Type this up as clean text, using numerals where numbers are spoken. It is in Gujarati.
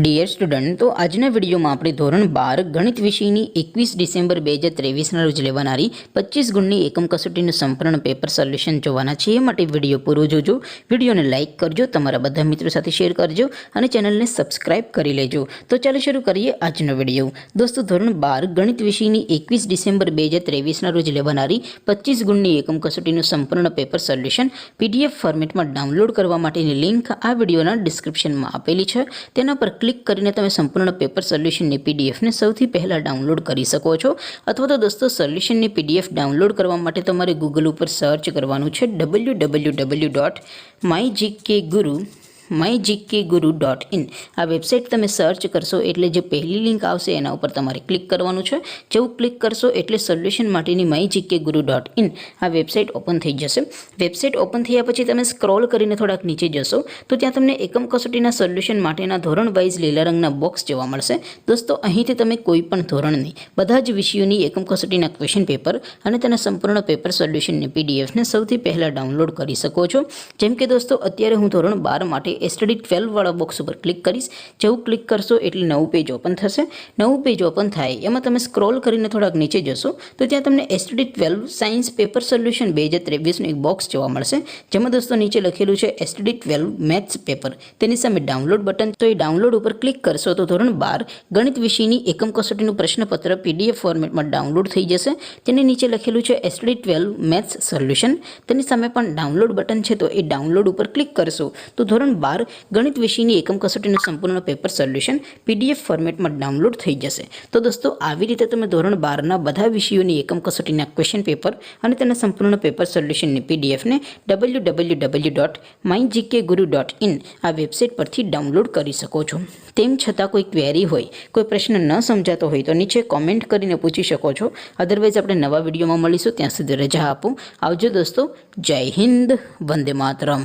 ડિયર સ્ટુડન્ટ, તો આજના વિડીયોમાં આપણે ધોરણ 12 ગણિત વિષયની 21 ડિસેમ્બર 2023ના રોજ લેવાનારી 25 ગુણની એકમ કસોટીનું સંપૂર્ણ પેપર સોલ્યુશન જોવાના છે। એ માટે વિડીયો પૂરો જોજો, વિડીયોને લાઇક કરજો, તમારા બધા મિત્રો સાથે શેર કરજો અને ચેનલને સબસ્ક્રાઇબ કરી લેજો। તો ચાલો શરૂ કરીએ આજનો વિડીયો। દોસ્તો, ધોરણ 12 ગણિત વિષયની 21 ડિસેમ્બર 2023ના રોજ લેવાનારી 25 ગુણની એકમ કસોટીનું સંપૂર્ણ પેપર સોલ્યુશન PDF ફોર્મેટમાં ડાઉનલોડ કરવા માટેની લિંક આ વિડીયોના ડિસ્ક્રિપ્શનમાં આપેલી છે। તેના પર ક્લિક કરીને તમે સંપૂર્ણ પેપર સોલ્યુશનની પીડીએફને સૌથી પહેલાં ડાઉનલોડ કરી શકો છો। અથવા તો દોસ્તો, સોલ્યુશનની પીડીએફ ડાઉનલોડ કરવા માટે તમારે ગૂગલ ઉપર સર્ચ કરવાનું છે www.mygkguru.in। આ વેબસાઇટ તમે સર્ચ કરશો એટલે જે પહેલી લિંક આવશે એના ઉપર તમારે ક્લિક કરવાનું છે। જેવું ક્લિક કરશો એટલે સોલ્યુશન માટેની mygkguru.in આ વેબસાઇટ ઓપન થઈ જશે। વેબસાઇટ ઓપન થયા પછી તમે સ્ક્રોલ કરીને થોડાક નીચે જશો તો ત્યાં તમને એકમ કસોટીના સોલ્યુશન માટેના ધોરણ વાઇઝ લીલા રંગના બોક્સ જોવા મળશે। દોસ્તો, અહીંથી તમે કોઈ પણ ધોરણની બધા જ વિષયોની એકમ કસોટીના ક્વેશ્ચન પેપર અને તેના સંપૂર્ણ પેપર સોલ્યુશનની પીડીએફને સૌથી પહેલાં ડાઉનલોડ કરી શકો છો। જેમ કે દોસ્તો, અત્યારે હું ધોરણ 12 માટે STD 12 વાળા બોક્સ ઉપર ક્લિક કરીશ। જેવું ક્લિક કરશો એટલે નવું પેજ ઓપન થશે। નવું પેજ ઓપન થાય એમાં તમે સ્ક્રોલ કરીને થોડાક નીચે જશો તો ત્યાં તમને STD 12 સાયન્સ પેપર સોલ્યુશન 2023નું એક બોક્સ જોવા મળશે, જેમાં દોસ્તો નીચે લખેલું છે STD 12 મેથ્સ પેપર, તેની સામે ડાઉનલોડ બટન। તો એ ડાઉનલોડ ઉપર ક્લિક કરશો તો ધોરણ 12 ગણિત વિષયની એકમ કસોટીનું પ્રશ્નપત્ર PDF ફોર્મેટમાં ડાઉનલોડ થઈ જશે। તેની નીચે લખેલું છે STD 12 મેથ્સ સોલ્યુશન, તેની સામે પણ ડાઉનલોડ બટન છે, તો એ ડાઉનલોડ ઉપર ક્લિક કરશો તો ધોરણ 12 ગણિત વિષયની એકમ કસોટીનું સંપૂર્ણ પેપર સોલ્યુશન PDF ફોર્મેટમાં ડાઉનલોડ થઈ જશે। તો દોસ્તો, આવી રીતે તમે ધોરણ 12ના બધા વિષયોની એકમ કસોટીના ક્વેશ્ચન પેપર અને તેના સંપૂર્ણ પેપર સોલ્યુશનની પીડીએફને www.mygkguru.in આ વેબસાઇટ પરથી ડાઉનલોડ કરી શકો છો। તેમ છતાં કોઈ ક્વેરી હોય, કોઈ પ્રશ્ન ન સમજાતો હોય તો નીચે કોમેન્ટ કરીને પૂછી શકો છો। અધરવાઇઝ આપણે નવા વિડીયોમાં મળીશું, ત્યાં સુધી રજા આપો। આવજો દોસ્તો, જય હિન્દ, વંદે માતરમ।